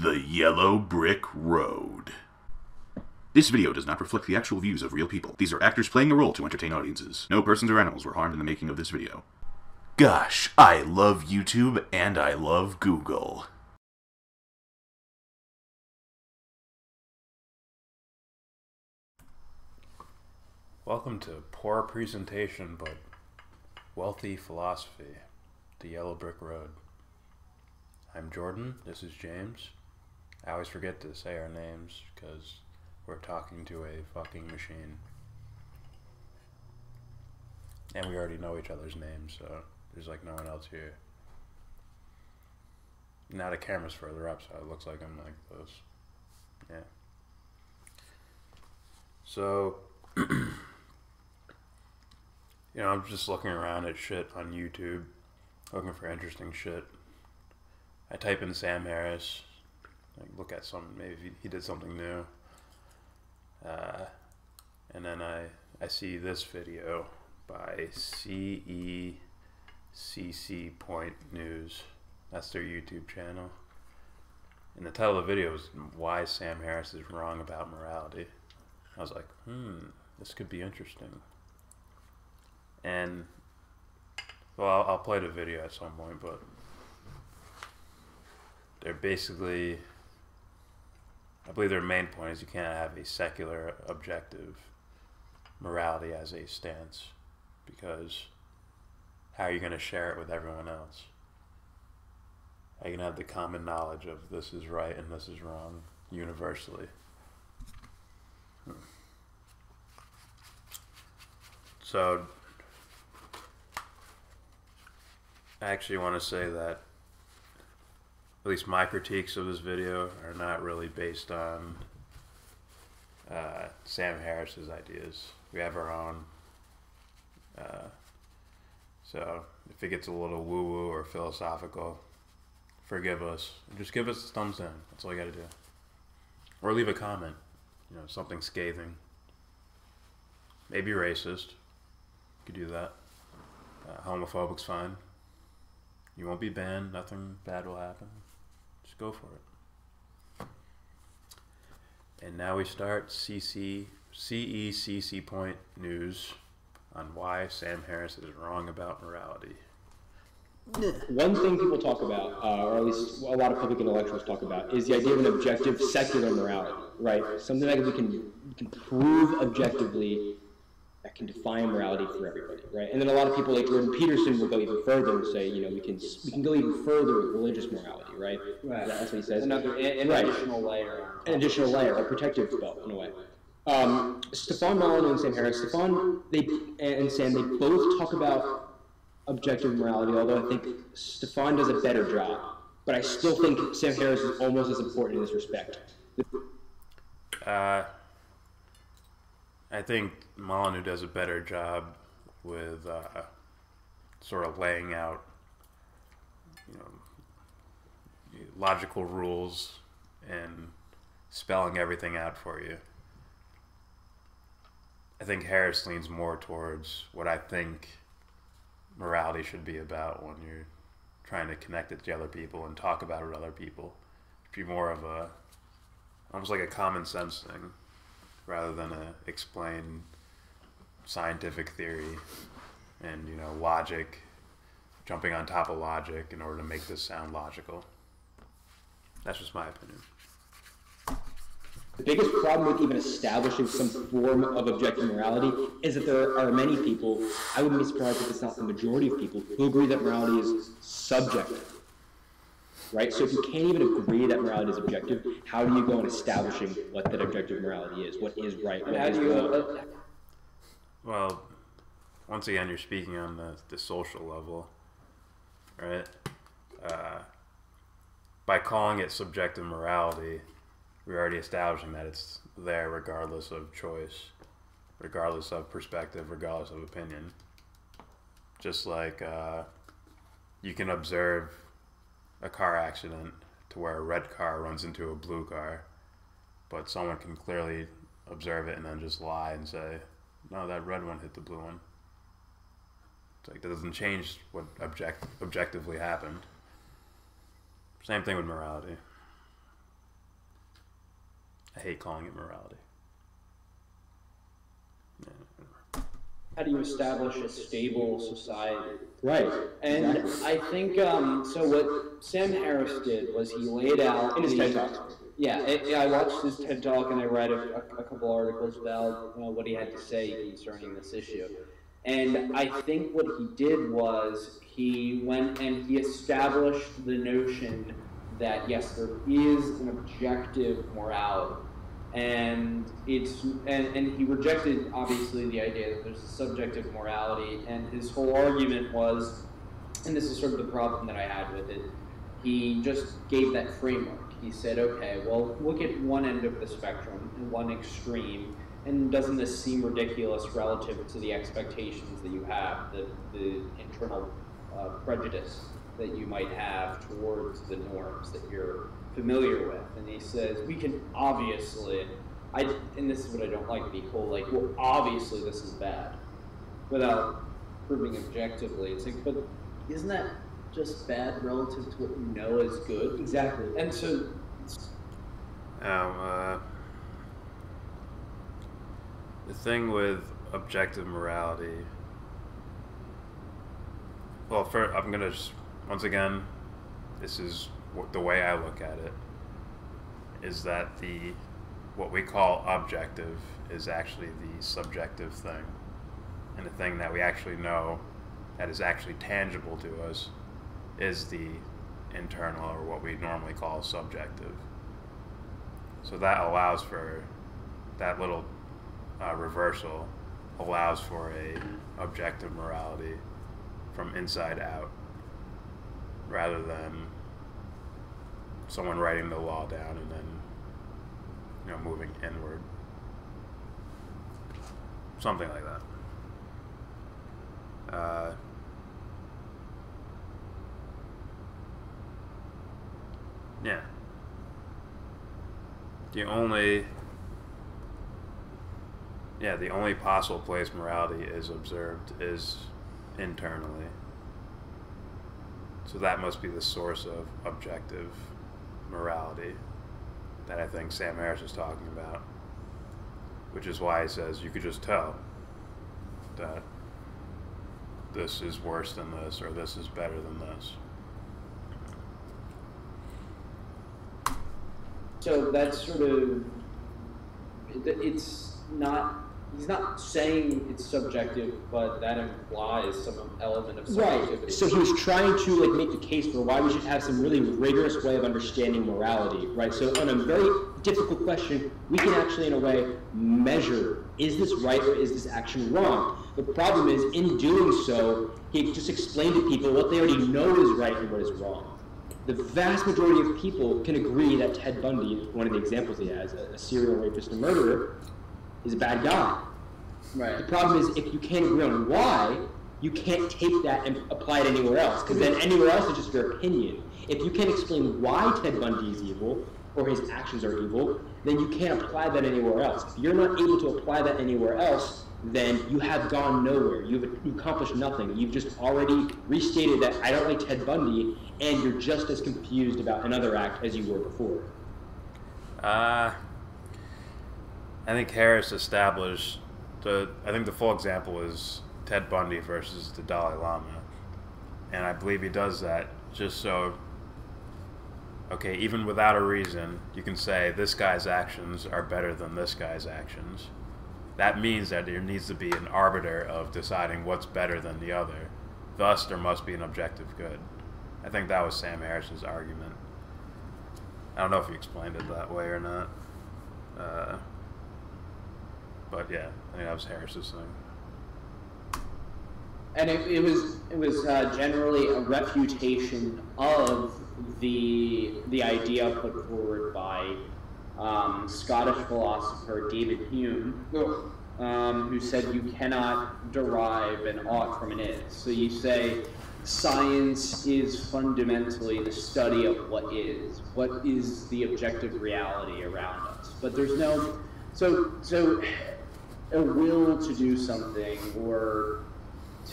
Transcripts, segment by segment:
The Yellow Brick Road. This video does not reflect the actual views of real people. These are actors playing a role to entertain audiences. No persons or animals were harmed in the making of this video. Gosh, I love YouTube and I love Google. Welcome to Poor Presentation but Wealthy Philosophy, The Yellow Brick Road. I'm Jordan, this is James. I always forget to say our names because we're talking to a fucking machine. And we already know each other's names, so there's like no one else here. Now the camera's further up, so it looks like I'm like this. Yeah. So, I'm just looking around at shit on YouTube, looking for interesting shit. I type in Sam Harris, like look at maybe he did something new. And then I see this video by Ceccpoint News. That's their YouTube channel. And the title of the video is Why Sam Harris is Wrong About Morality. I was like, this could be interesting. And, well, I'll play the video at some point, but they're basically, I believe their main point is you can't have a secular, objective morality as a stance, because how are you going to share it with everyone else? How are you going to have the common knowledge of this is right and this is wrong universally? So, I actually want to say that at least my critiques of this video are not really based on Sam Harris's ideas. We have our own. So if it gets a little woo-woo or philosophical, forgive us. Just give us a thumbs down. That's all you got to do. Or leave a comment. Something scathing. Maybe racist. You could do that. Homophobic's fine. You won't be banned. Nothing bad will happen. Just go for it. And now we start Ceccpoint News on why Sam Harris is wrong about morality. One thing people talk about, or at least a lot of public intellectuals talk about, is the idea of an objective secular morality, right? Something that we can prove objectively that can define morality for everybody, right? And then a lot of people like Jordan Peterson will go even further and say, we can go even further with religious morality, right? Right. That's what he says. Another additional layer. An additional layer, a protective belt in a way. Stefan Molyneux and Sam Harris, and Sam, they both talk about objective morality, although I think Stefan does a better job. But I still think Sam Harris is almost as important in this respect. I think Molyneux does a better job with sort of laying out, logical rules and spelling everything out for you. I think Harris leans more towards what I think morality should be about when you're trying to connect it to other people and talk about it with other people. It should be more of almost like a common sense thing, rather than explain scientific theory and, logic, jumping on top of logic in order to make this sound logical. That's just my opinion. The biggest problem with even establishing some form of objective morality is that there are many people, I wouldn't be surprised if it's not the majority of people, who agree that morality is subjective. Right? So if you can't even agree that morality is objective, how do you go on establishing what that objective morality is? What is right? What is wrong? Well, once again, you're speaking on the social level, right? By calling it subjective morality, we're already establishing that it's there regardless of choice, regardless of perspective, regardless of opinion. Just like you can observe a car accident to where a red car runs into a blue car, but someone can clearly observe it and then just lie and say, no, that red one hit the blue one. It's like that doesn't change what objectively happened. Same thing with morality. I hate calling it morality. How do you establish a stable society? Right. And Exactly. I think, so what Sam Harris did was he laid out In his the- TED Talks. Yeah, I watched his TED Talk and I read a couple articles about what he had to say concerning this issue. And I think what he did was he went and he established the notion that yes, there is an objective morality. And and he rejected obviously the idea that there's a subjective morality, and his whole argument was, and this is sort of the problem that I had with it, he just gave that framework. He said, okay, well, look at one end of the spectrum and one extreme, and doesn't this seem ridiculous relative to the expectations that you have, the internal prejudice that you might have towards the norms that you're familiar with? And he says, we can obviously, and this is what I don't like, the whole like, well, obviously this is bad, without proving objectively. It's like, but isn't that just bad relative to what you know is good? Exactly. And so, the thing with objective morality, well, I'm gonna just, once again, this is the way I look at it, is that what we call objective is actually the subjective thing, and the thing that we actually know that is actually tangible to us is the internal, or what we normally call subjective. So that allows for that little reversal, allows for a objective morality from inside out, rather than someone writing the law down and then moving inward, something like that. Yeah. The only possible place morality is observed is internally. So that must be the source of objective morality that I think Sam Harris is talking about, which is why he says you could just tell that this is worse than this, or this is better than this. so that's sort of, it's not, he's not saying it's subjective, but that implies some element of subjectivity. Right. So he was trying to make the case for why we should have some really rigorous way of understanding morality, right? So on a very difficult question, we can actually, in a way, measure, is this right or is this action wrong? The problem is, in doing so, he just explained to people what they already know is right and what is wrong. The vast majority of people can agree that Ted Bundy, one of the examples he has, a serial rapist and murderer, is a bad guy. Right. The problem is, if you can't agree on why, you can't take that and apply it anywhere else, because then anywhere else is just your opinion. If you can't explain why Ted Bundy is evil, or his actions are evil, then you can't apply that anywhere else. If you're not able to apply that anywhere else, then you have gone nowhere. You've accomplished nothing. You've just already restated that I don't like Ted Bundy, and you're just as confused about another act as you were before. I think Harris established I think the full example is Ted Bundy versus the Dalai Lama. And I believe he does that just so, okay, even without a reason, you can say this guy's actions are better than this guy's actions. That means that there needs to be an arbiter of deciding what's better than the other. Thus, there must be an objective good. I think that was Sam Harris's argument. I don't know if he explained it that way or not. But yeah, I think that was Harris's thing. And it was generally a refutation of the idea put forward by Scottish philosopher David Hume, who said you cannot derive an ought from an is. So you say science is fundamentally the study of what is the objective reality around us. But there's no, so a will to do something, or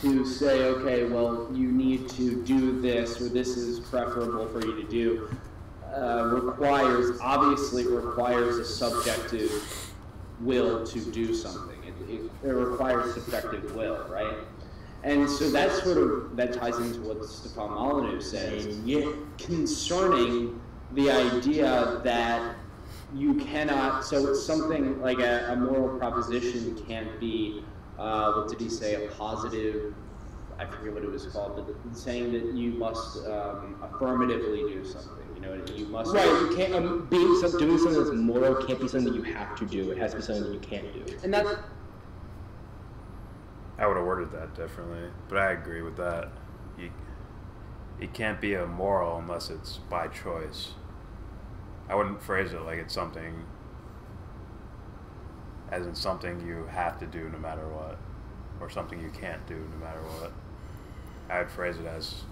to say, okay, well, you need to do this, or this is preferable for you to do. obviously requires a subjective will to do something. It requires subjective will, right? And so that ties into what Stefan Molyneux says concerning the idea that you cannot, so something like a moral proposition can't be, what did he say, a positive, I forget what it was called, but saying that you must affirmatively do something. You know, you must. Right. You can't doing something that's moral can't be something that you have to do. It has to be something that you can't do. And that. I would have worded that differently, but I agree with that. It can't be immoral unless it's by choice. I wouldn't phrase it like it's something, as in something you have to do no matter what, or something you can't do no matter what. I would phrase it as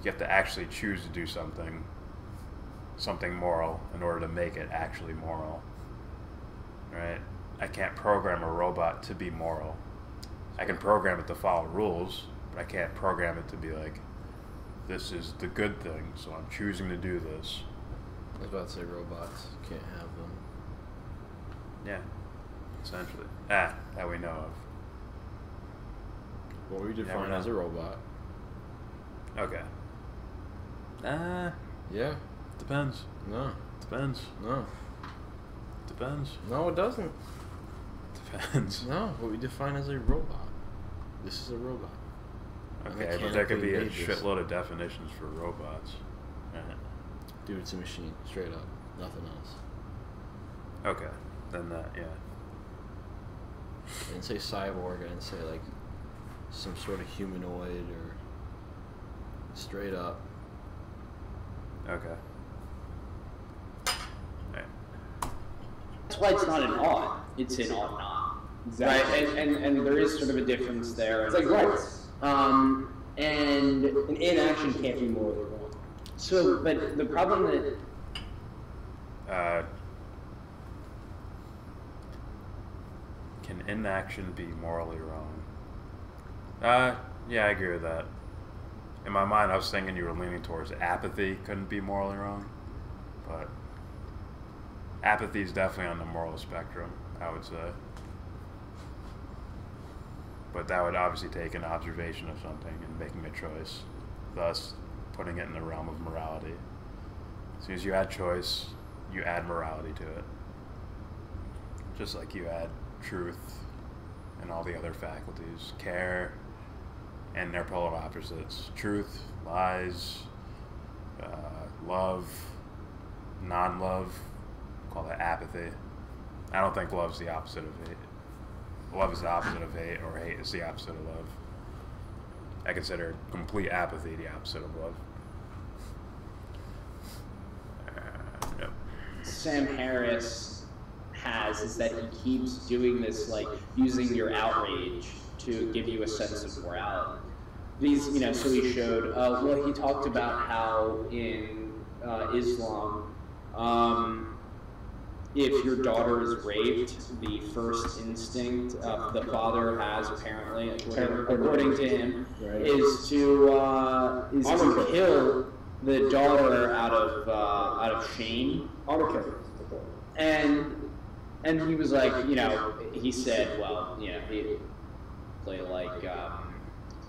you have to actually choose to do something moral in order to make it actually moral, right? I can't program a robot to be moral. I can program it to follow rules, but I can't program it to be like, this is the good thing, so I'm choosing to do this. I was about to say robots. Can't have them. Yeah, essentially. That we know of. What we define Never know. as a robot. Okay. Yeah. Depends. No. Depends. No. Depends. No, it doesn't. Depends. No. What we define as a robot. This is a robot. Okay, but there could be a shitload of definitions for robots. Right. Dude, it's a machine. Straight up. Nothing else. Okay. Then that, yeah. I didn't say cyborg. I didn't say like some sort of humanoid or straight up. Okay. Right. That's why it's not an ought. It's an ought not. Exactly. Right? And there is sort of a difference there. It's like rights. And An inaction can't be morally wrong. so, but the problem that Can inaction be morally wrong? Yeah, I agree with that. In my mind, I was thinking you were leaning towards apathy couldn't be morally wrong, but apathy is definitely on the moral spectrum, I would say. But that would obviously take an observation of something and making a choice, thus putting it in the realm of morality. As soon as you add choice, you add morality to it. Just like you add truth and all the other faculties, care, and their polar opposites. Truth, lies, love, non-love, call that apathy. I don't think love's the opposite of hate. Love is the opposite of hate, or hate is the opposite of love. I consider complete apathy the opposite of love. Yep. Sam Harris has is that he keeps doing this, like using your outrage to give you a sense of morality. These, so he showed, well, he talked about how in Islam, if your daughter is raped, the first instinct the father has, apparently, according to him, is to kill the daughter out of shame. And he was like, he said, well, he play like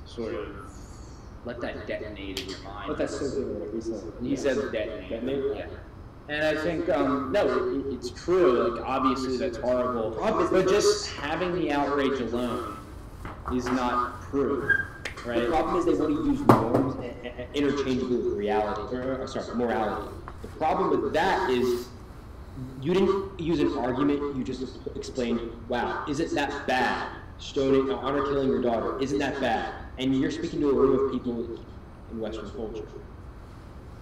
sort of let that detonate in your mind. But that's so He said detonate. Yeah. And I think, no, it's true. Like, obviously, that's horrible. But just having the outrage alone is not proof, right? The problem is they want to use norms interchangeably with reality, morality. The problem with that is you didn't use an argument. You just explained, wow, isn't that bad? Stoning, honor killing your daughter, isn't that bad? And you're speaking to a room of people in Western culture,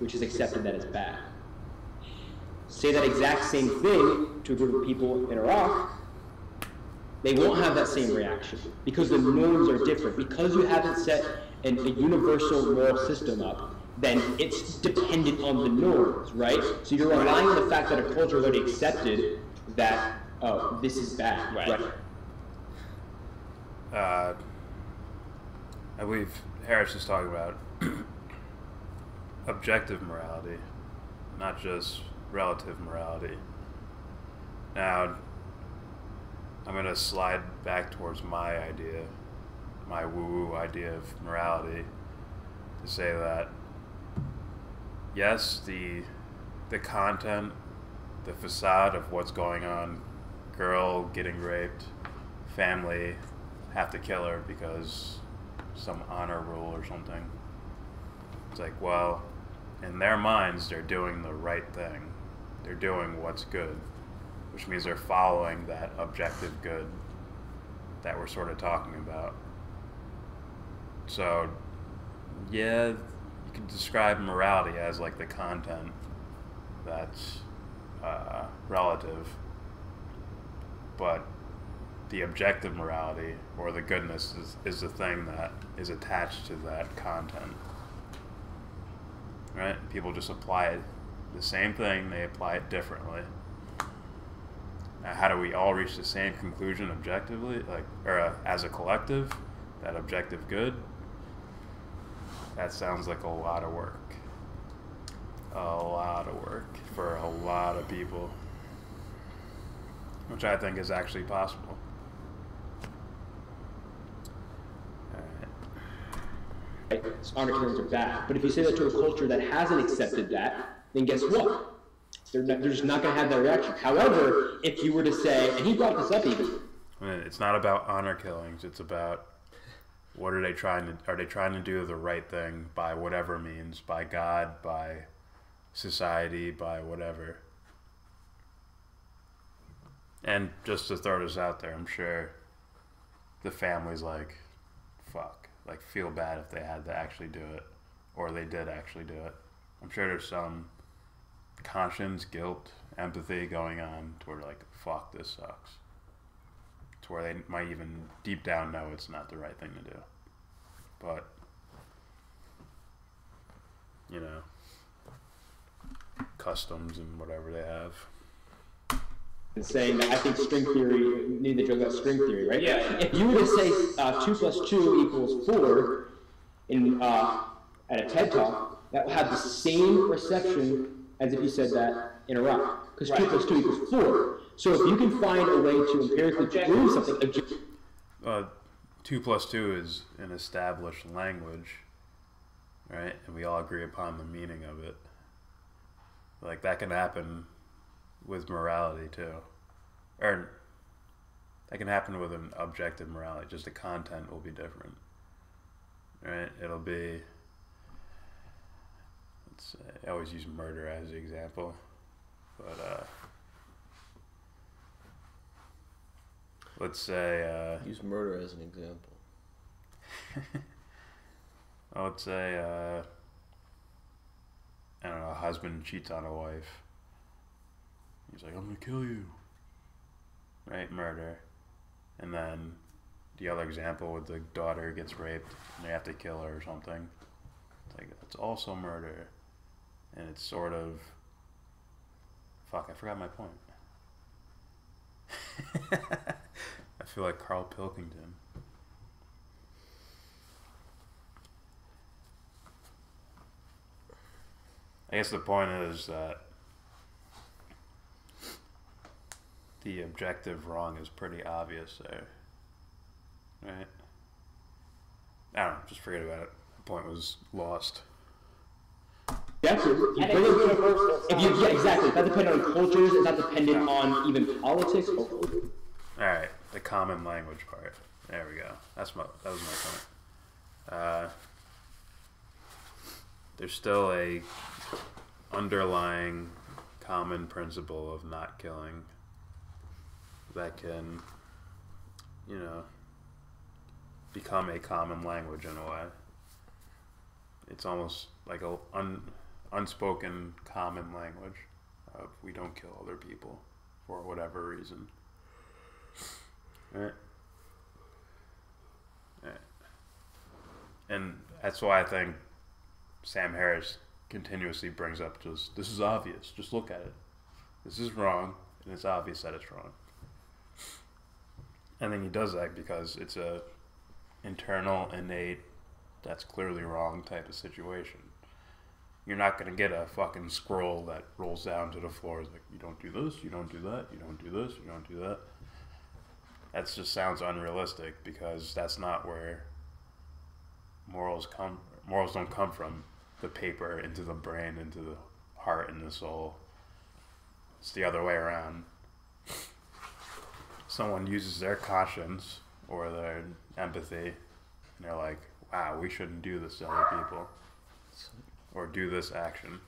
which has accepted that it's bad. Say that exact same thing to a group of people in Iraq, they won't have that same reaction because the norms are different. Because you haven't set a universal moral system up, then it's dependent on the norms, right? So you're relying on the fact that a culture has already accepted that, oh, this is bad, right? I believe Harris is talking about objective morality, not just relative morality. Now, I'm going to slide back towards my idea, my woo-woo idea of morality, to say that, yes, the content, the facade of what's going on, girl getting raped, family have to kill her because some honor rule or something. It's like, well, in their minds, they're doing the right thing. They're doing what's good, which means they're following that objective good that we're sort of talking about. So, yeah, you can describe morality as like the content that's relative, but the objective morality, or the goodness, is the thing that is attached to that content. Right? People just apply it, the same thing, they apply it differently. Now, how do we all reach the same conclusion objectively, as a collective, that objective good? That sounds like a lot of work. A lot of work for a lot of people, which I think is actually possible. Honor killings are bad. But if you say that to a culture that hasn't accepted that, then guess what? They're just not going to have that reaction. However, if you were to say, and he brought this up even. I mean, it's not about honor killings. It's about what are they trying to do the right thing by whatever means, by God, by society, by whatever. And just to throw this out there, I'm sure the family's like, fuck, like feel bad if they had to actually do it, or they did actually do it. I'm sure there's some conscience, guilt, empathy going on to where like, fuck, this sucks. To where they might even deep down know it's not the right thing to do. But, you know, customs and whatever they have. And saying that I think string theory, you need to joke about string theory, right? Yeah. If you were to say 2 + 2 equals 4 in at a TED Talk, that will have the same reception as if you said that in Iraq. Because 2 + 2 equals 4. So if you can find a way to empirically prove something... 2 + 2 is an established language, right? And we all agree upon the meaning of it. Like, that can happen with morality, too. Or, that can happen with an objective morality. Just the content will be different, right? It'll be... I always use murder as the example, but let's say use murder as an example. Let's say I don't know, a husband cheats on a wife. He's like, I'm gonna kill you, right? Murder. And then the other example with the daughter gets raped and they have to kill her or something. It's like, that's also murder. And it's sort of... Fuck, I forgot my point. I feel like Carl Pilkington. I guess the point is that the objective wrong is pretty obvious there. Right? I don't know, just forget about it. The point was lost. Exactly. Exactly. It's not dependent on cultures. It's not dependent on even politics. Hopefully. All right, the common language part. There we go. That was my point. There's still a underlying common principle of not killing that can, you know, become a common language in a way. It's almost like a unspoken common language of we don't kill other people for whatever reason. Right? Right. And that's why I think Sam Harris continuously brings up just, this is obvious, just look at it. This is wrong, and it's obvious that it's wrong. And then he does that because it's a internal, innate, that's clearly wrong type of situation. you're not going to get a fucking scroll that rolls down to the floor. It's like, you don't do this, you don't do that, you don't do this, you don't do that. That just sounds unrealistic, because that's not where morals don't come from the paper into the brain, into the heart and the soul. It's the other way around. Someone uses their conscience or their empathy, and they're like, wow, we shouldn't do this to other people, or do this action.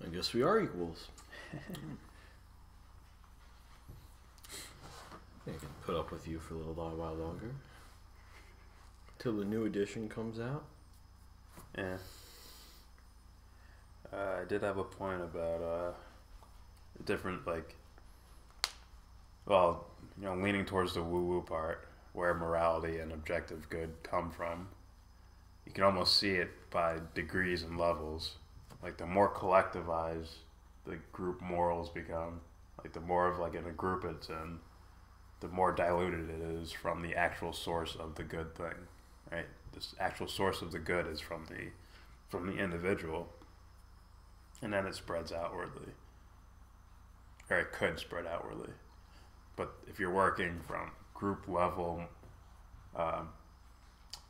I guess we are equals. I can put up with you for a little while longer. Till the new edition comes out. Yeah. I did have a point about different, like, well, you know, leaning towards the woo-woo part, where morality and objective good come from. You can almost see it by degrees and levels. Like, the more collectivized the group morals become, like, the more of, like, in a group it's in, the more diluted it is from the actual source of the good thing, right? This actual source of the good is from the individual, and then it spreads outwardly, or it could spread outwardly. But if you're working from group level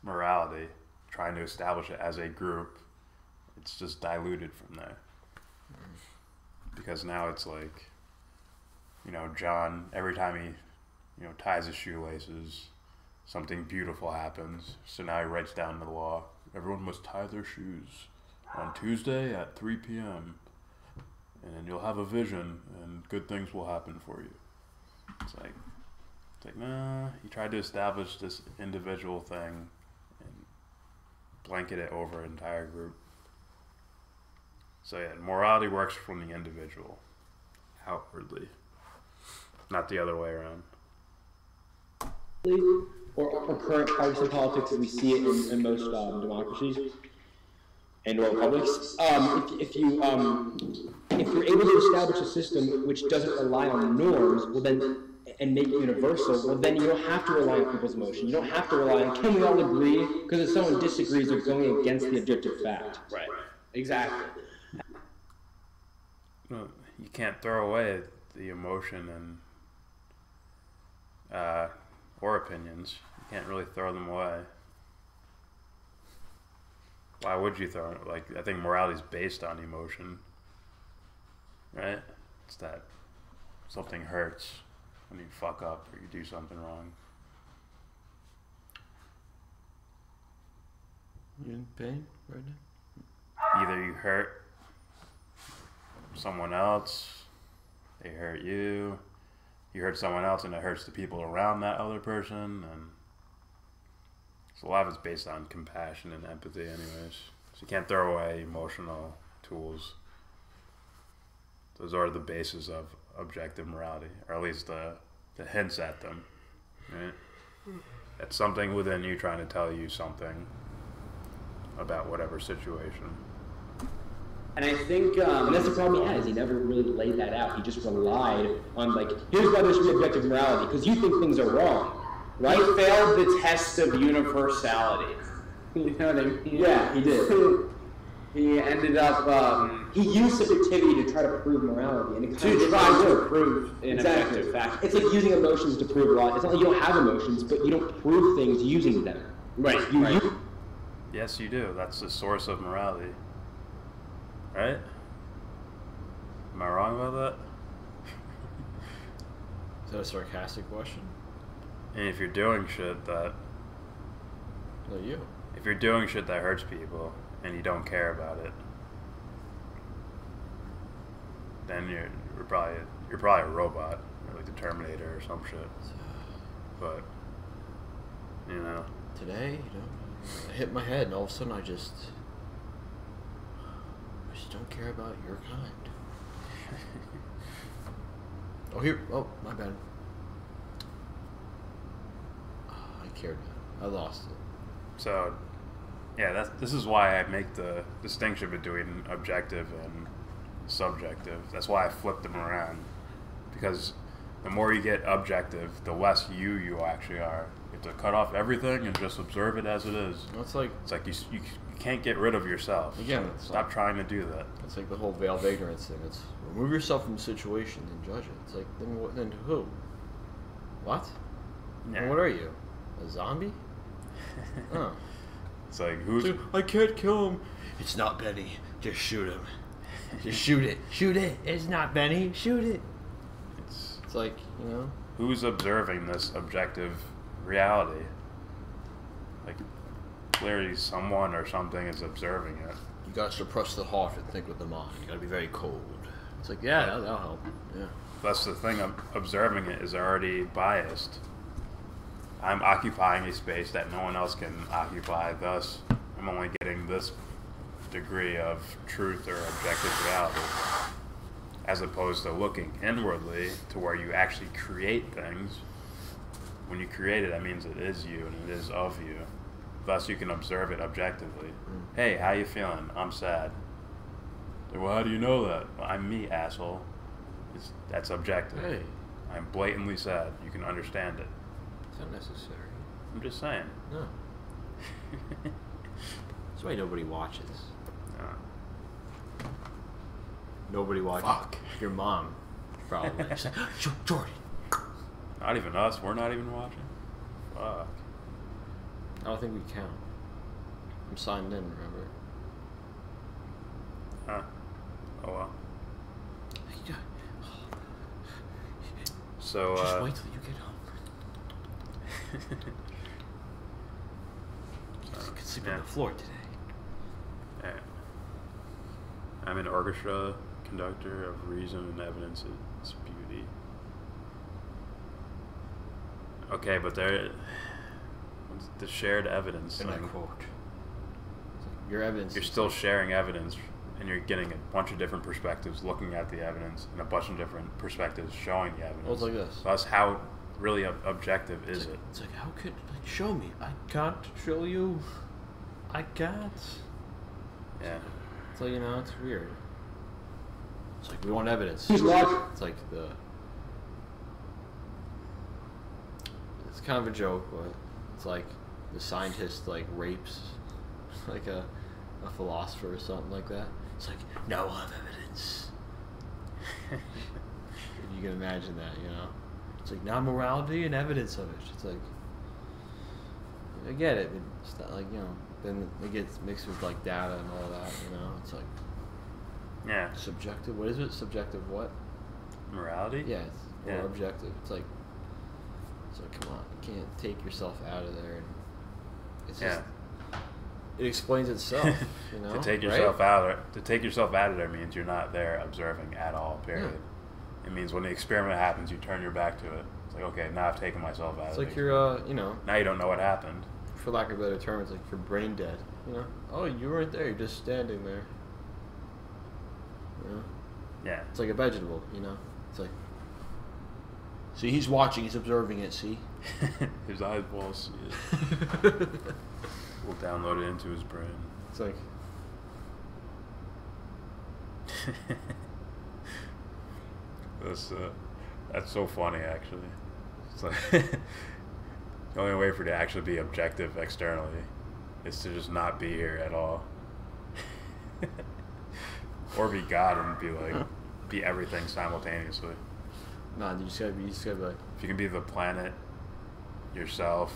morality, trying to establish it as a group, it's just diluted from there. Because now it's like, you know, John, every time he, you know, ties his shoelaces, something beautiful happens. So now he writes down the law: everyone must tie their shoes on Tuesday at 3 p.m. and then you'll have a vision and good things will happen for you. It's like, nah, he tried to establish this individual thing and blanket it over an entire group. So yeah, morality works from the individual outwardly, not the other way around. Or current partisan politics that we see it in most democracies and or republics. If you're able to establish a system which doesn't rely on norms, well then, and make it universal, well then you don't have to rely on people's emotion. You don't have to rely on, can we all agree? Because if someone disagrees, they're going against the objective fact. Right. Exactly. Well, you can't throw away the emotion and or opinions. You can't really throw them away. Why would you throw it? Like, I think morality is based on emotion, right? It's that something hurts when you fuck up or you do something wrong. You in pain right now? Either you hurt someone else, they hurt you, you hurt someone else and it hurts the people around that other person, and so a lot of it's based on compassion and empathy anyways. So you can't throw away emotional tools. Those are the basis of objective morality, or at least the hints at them, right? It's something within you trying to tell you something about whatever situation. And I think, and that's the problem he has. He never really laid that out. He just relied on, like, here's why there should be objective morality, because you think things are wrong, right? He failed the test of universality. You know what I mean? Yeah, he did. He ended up He used subjectivity to try to prove morality, and it kind to of try didn't to work. prove an objective fact. It's like using emotions to prove law. It's not like you don't have emotions, but you don't prove things using them. Right. You Yes, you do. That's the source of morality. Right? Am I wrong about that? Is that a sarcastic question? And if you're doing shit that... No, you. If you're doing shit that hurts people and you don't care about it, then you're probably a robot, or like the Terminator or some shit. But, you know. Today, you know, I hit my head and all of a sudden I just don't care about your kind. Oh, here. Oh, my bad. I cared. I lost it. So, yeah, this is why I make the distinction between objective and subjective. That's why I flipped them around. Because the more you get objective, the less you actually are. You have to cut off everything and just observe it as it is. It's like you can't get rid of yourself. Again, so stop trying to do that. It's like the whole veil of ignorance thing. It's remove yourself from the situation and judge it. It's like then who? What? Yeah. And what are you? A zombie? Oh. It's like who's? It's like, I can't kill him. It's not Benny. Just shoot him. Just shoot it. Shoot it. It's not Benny. Shoot it. It's like, you know. Who's observing this objective reality? Like, clearly someone or something is observing it. You gotta suppress the heart and think with the mind. You gotta be very cold. It's like, yeah, that'll help. Yeah. That's the thing. Observing it is already biased. I'm occupying a space that no one else can occupy. Thus, I'm only getting this degree of truth or objective reality, as opposed to looking inwardly to where you actually create things. When you create it, that means it is you and it is of you. Thus, you can observe it objectively. Hey, how you feeling? I'm sad. Well, how do you know that? Well, I'm me, asshole. That's objective. Hey. I'm blatantly sad. You can understand it. It's not necessary. I'm just saying. No. That's why nobody watches. No. Nobody watches. Fuck. Your mom, probably. She's like, Jordan. Not even us. We're not even watching. Fuck. I don't think we count. I'm signed in, remember? Huh. Oh well. So, just wait till you get home. You can sleep on the floor today. Yeah. I'm an orchestra conductor of reason and evidence its beauty. Okay, but the shared evidence. And I quote. Your evidence. You're still sharing evidence, and you're getting a bunch of different perspectives looking at the evidence, and a bunch of different perspectives showing the evidence. Well, it's like this. That's how really objective is it? It's like, how could, like, show me? I can't show you. I can't. Yeah. So, you know, it's weird. It's like, we want evidence. Who's logic? It's like it's kind of a joke, but it's like the scientist, like, rapes, like, a philosopher or something like that. It's like, now we'll have evidence. If you can imagine that, you know? It's like, now morality and evidence of it. It's like, I get it, but it's not like, you know, then it gets mixed with, like, data and all that, you know? It's like, Yeah. subjective, what is it? Subjective what? Morality? Yeah, or Yeah. objective. It's like, come on, you can't take yourself out of there. And it's just, it explains itself, you know? To take yourself out of there means you're not there observing at all, period. Yeah. It means when the experiment happens, you turn your back to it. It's like, okay, now I've taken myself out It's of it. like you're, you know... Now you don't know what happened. For lack of a better term, it's like you're brain dead, you know? Oh, you weren't there, you're just standing there. You know? Yeah. It's like a vegetable, you know? It's like... See, he's watching, he's observing it, see? His eyeballs see it. We'll download it into his brain. It's like... That's so funny, actually. It's like the only way for it to actually be objective externally is to just not be here at all. Or be God and be everything simultaneously. Nah, you just gotta be like... If you can be the planet, yourself,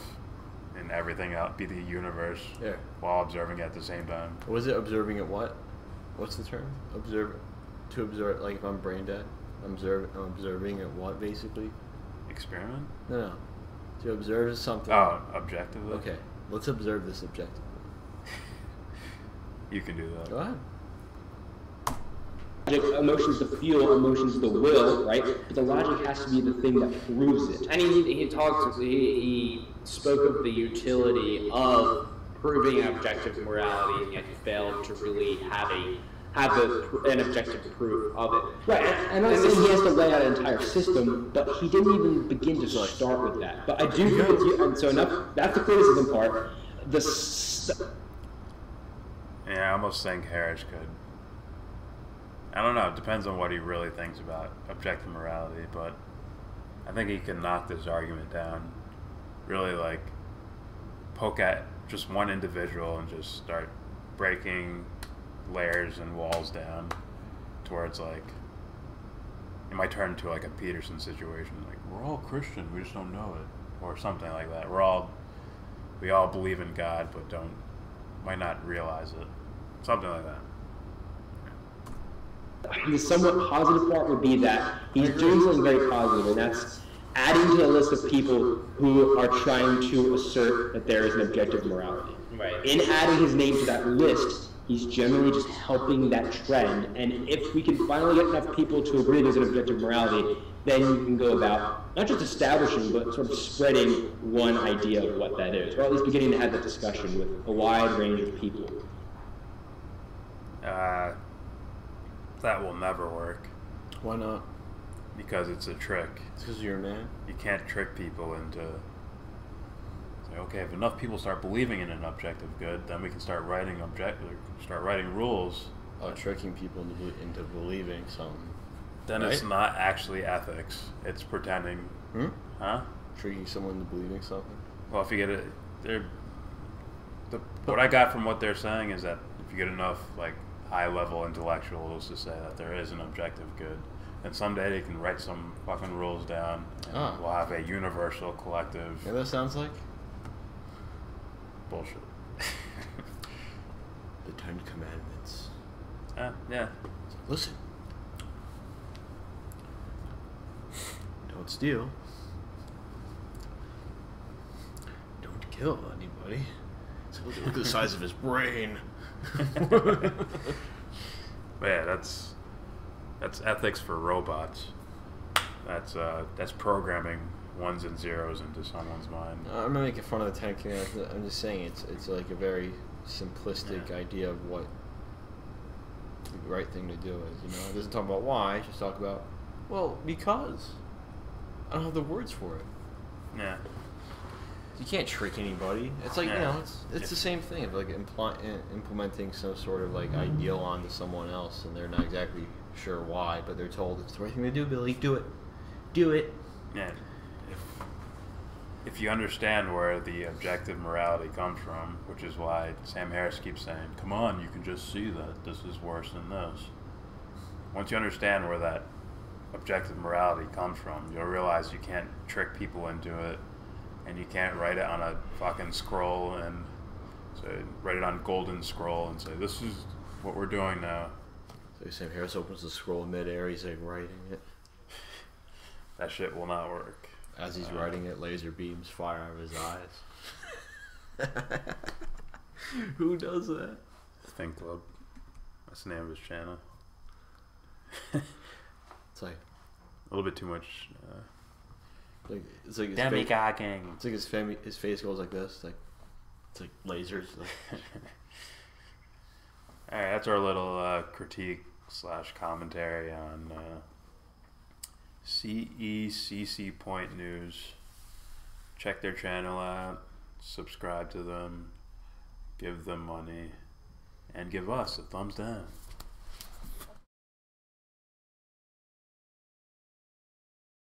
and everything else, be the universe, while observing it at the same time. Was it observing it what? What's the term? To observe, like if I'm brain dead? I'm observing it what, basically? Experiment? No. To observe something. Oh, objectively? Okay, let's observe this objectively. You can do that. Go ahead. Emotions the feel, emotions the will, right? But the logic has to be the thing that proves it. And he spoke of the utility of proving objective morality, and yet he failed to really have an objective proof of it. Right, and I'm not saying he has to lay out an entire system, but he didn't even begin to start with that. But I do agree with you, and so enough, that's the criticism part. Yeah, I almost think Harris could. I don't know, it depends on what he really thinks about objective morality, but I think he can knock this argument down. Really, like, poke at just one individual and just start breaking layers and walls down towards, like, it might turn into like a Peterson situation, like we're all Christian, we just don't know it, or something like that. We all believe in God, but might not realize it, something like that. The somewhat positive part would be that he's doing something very positive, and that's adding to the list of people who are trying to assert that there is an objective morality. Right. In adding his name to that list, he's generally just helping that trend. And if we can finally get enough people to agree there's an objective morality, then you can go about not just establishing, but sort of spreading one idea of what that is, or at least beginning to have that discussion with a wide range of people. That will never work. Why not? Because it's a trick. It's because you're a man. You can't trick people into say, okay, if enough people start believing in an objective good, then we can start writing rules. Oh, tricking people into believing something. Then right? It's not actually ethics. It's pretending. Huh? Tricking someone into believing something. Well, if you get it, what I got from what they're saying is that if you get enough like high-level intellectuals to say that there is an objective good, and someday they can write some fucking rules down, and we'll have a universal collective. Yeah, that sounds like bullshit. the Ten Commandments. Yeah. Listen. Don't steal. Don't kill anybody. So look at the size of his brain. But yeah, that's ethics for robots. That's programming ones and zeros into someone's mind. I'm not making fun of the Ten Commandments. I'm just saying it's like a very simplistic idea of what the right thing to do is. You know, it doesn't talk about why. It just talk about because I don't have the words for it. Yeah. You can't trick anybody. It's like it's the same thing of like implementing some sort of like ideal onto someone else, and they're not exactly sure why, but they're told it's the right thing to do. Billy, do it. Yeah. If you understand where the objective morality comes from, which is why Sam Harris keeps saying, "Come on, you can just see that this is worse than this." Once you understand where that objective morality comes from, you'll realize you can't trick people into it. And you can't write it on a fucking scroll and write it on golden scroll and say, this is what we're doing now. So Sam Harris opens the scroll in midair, he's like writing it. That shit will not work. As he's writing it, laser beams fire out of his eyes. Who does that? Think Club. That's the name of his channel. It's like a little bit too much. It's like his demigod-ing. It's like his face goes like this. It's like lasers. All right, that's our little critique / commentary on Ceccpoint news. Check their channel out. Subscribe to them. Give them money, and give us a thumbs down.